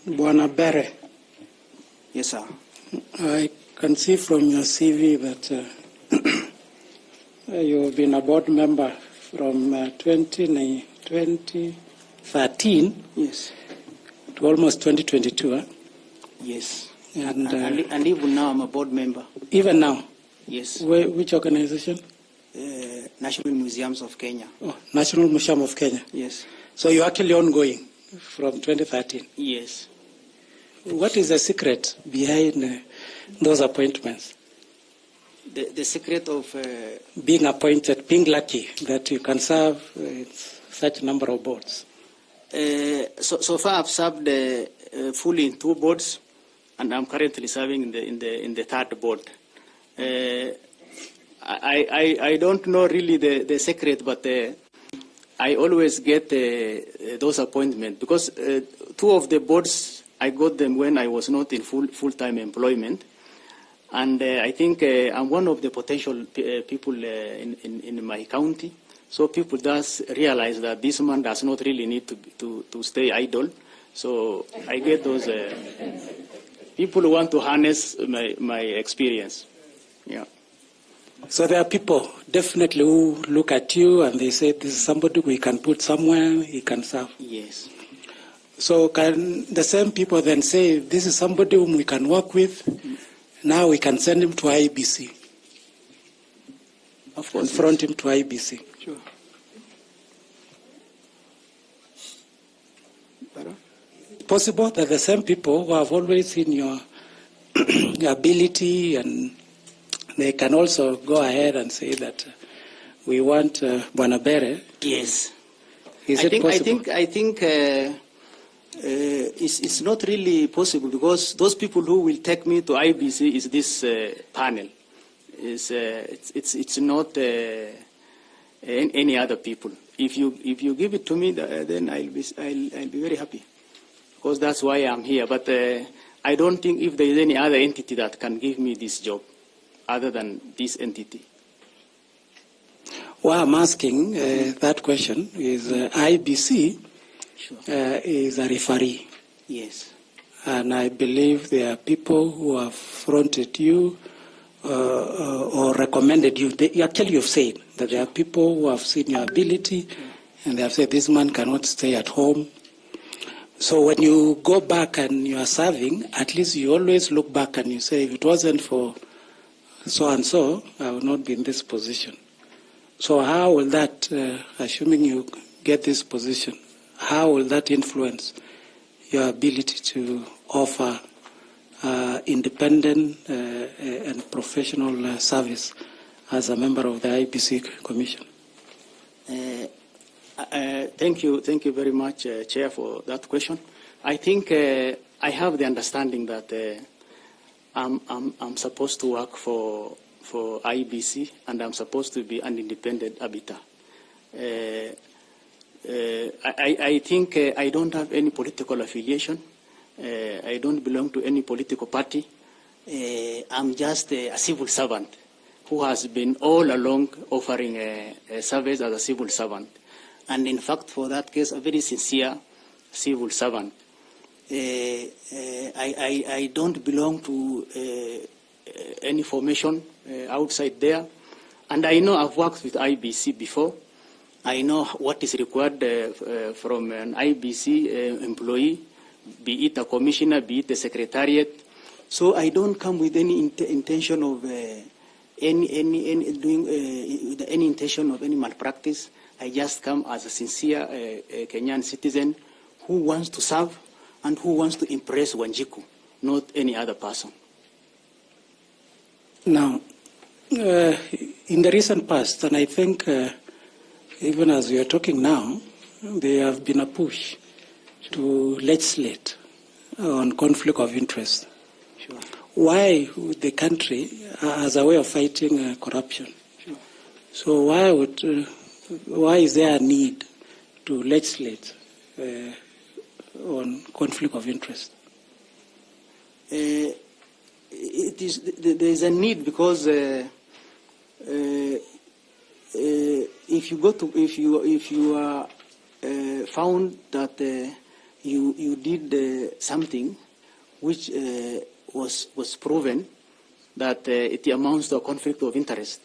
Bwana Bere. Yes, sir. I can see from your CV that you've been a board member from 2013 Yes. to almost 2022. Yes. And even now I'm a board member. Even now? Yes. Which organization? National Museums of Kenya. Oh, National Museum of Kenya. Yes. So you're actually ongoing from 2013? Yes. What is the secret behind those appointments? The secret of... being appointed, being lucky that you can serve such a number of boards? So far I've served fully in 2 boards, and I'm currently serving in the 3rd board. I don't know really the secret, but I always get those appointments because 2 of the boards I got them when I was not in full-time employment, and I think I'm one of the potential people in my county. So people does realize that this man does not really need to stay idle. So I get those people who want to harness my experience. Yeah. So there are people definitely who look at you and they say, this is somebody we can put somewhere, he can serve. Yes. So can the same people then say, this is somebody whom we can work with, now we can send him to IEBC? Of course. Confront him to IEBC. Sure. Possible that the same people who have always seen your ability, and they can also go ahead and say that we want Bwana Bere. Yes. Is it possible? I think it's not really possible because those people who will take me to IEBC is this panel. It's not any other people. If you give it to me, then I'll be very happy, because that's why I'm here. But I don't think if there is any other entity that can give me this job other than this entity. Why I'm asking that question is IEBC Sure. is a referee. Yes. And I believe there are people who have fronted you or recommended you. Actually, you've said that there are people who have seen your ability and they have said this man cannot stay at home. So when you go back and you are serving, at least you always look back and you say, if it wasn't for so-and-so, I would not be in this position. So how will that, assuming you get this position, how will that influence your ability to offer independent and professional service as a member of the IEBC Commission? Thank you very much, Chair, for that question. I think I have the understanding that I'm supposed to work for IEBC, and I'm supposed to be an independent arbiter. I think I don't have any political affiliation. I don't belong to any political party. I'm just a civil servant who has been all along offering a service as a civil servant. And in fact, for that case, a very sincere civil servant. I don't belong to any formation outside there. And I know I've worked with IEBC before. I know what is required from an IEBC employee, be it a commissioner, be it a secretariat. So I don't come with any intention of any intention of any malpractice. I just come as a sincere Kenyan citizen who wants to serve and who wants to impress Wanjiku, not any other person. Now, in the recent past, and I think even as we are talking now, there have been a push to legislate on conflict of interest. Sure. Why would the country, as a way of fighting corruption? Sure. So why is there a need to legislate on conflict of interest? There is a need because if you are found that you did something which was proven that it amounts to a conflict of interest,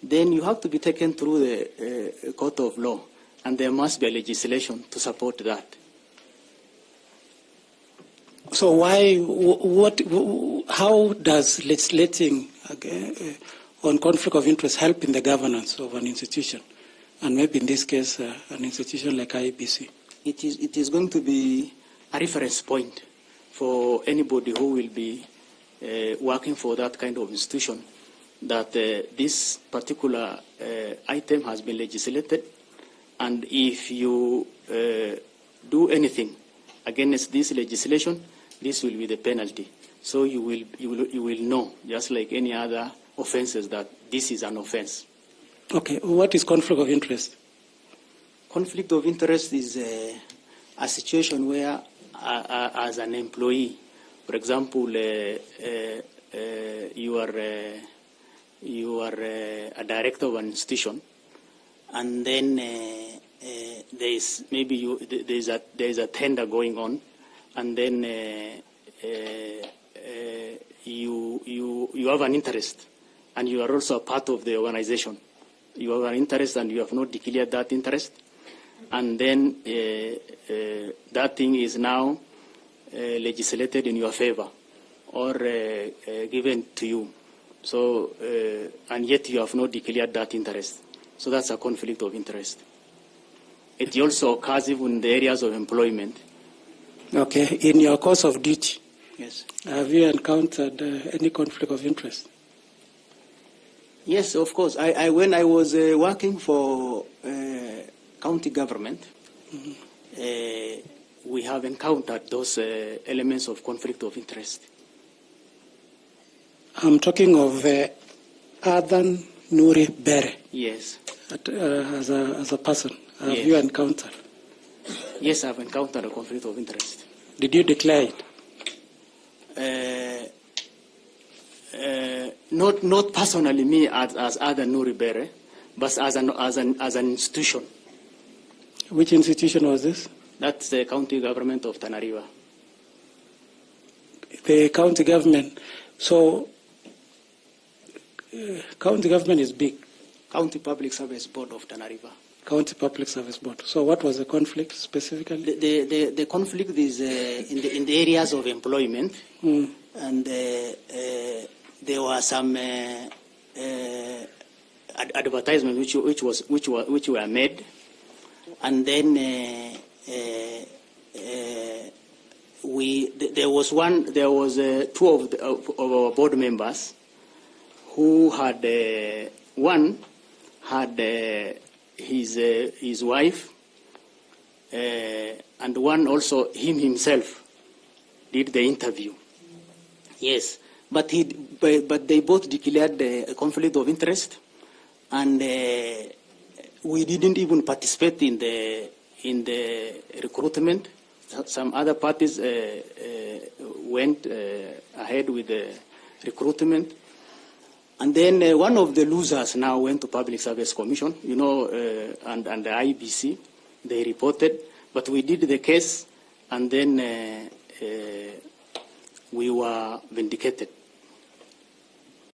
then you have to be taken through the court of law, and there must be a legislation to support that. So how does legislating on conflict of interest help in the governance of an institution, and maybe in this case an institution like IEBC? It is going to be a reference point for anybody who will be working for that kind of institution, that this particular item has been legislated, and if you do anything against this legislation, this will be the penalty. So you will know, just like any other offences, that this is an offence. Okay, what is conflict of interest? Conflict of interest is a situation where, as an employee, for example, you are a director of an institution, and then there is a tender going on, and then you have an interest, and you are also a part of the organization. You have an interest, and you have not declared that interest, and then that thing is now legislated in your favor or given to you. So, and yet you have not declared that interest. So that's a conflict of interest. It also occurs even in the areas of employment. Okay, in your course of duty, yes, have you encountered any conflict of interest? Yes, of course. When I was working for county government, we have encountered those elements of conflict of interest. I'm talking of Adan Nuri Bere. Yes. As a person, have Yes. you encountered? Yes, I've encountered a conflict of interest. Did you declare it? Not personally me as Adan Nuri Bere, but as an institution. Which institution was this? That's the county government of Tana River. The county government. So, county government is big. County Public Service Board of Tana River. County Public Service Board. So what was the conflict specifically? The conflict is in the areas of employment, and there were some advertisements which were made, and then there was two of our board members who had one had his wife, and one also himself did the interview. Yes, but they both declared a conflict of interest, and we didn't even participate in the recruitment. Some other parties went ahead with the recruitment. And then one of the losers now went to Public Service Commission, and the IEBC. They reported, but we did the case, and then we were vindicated.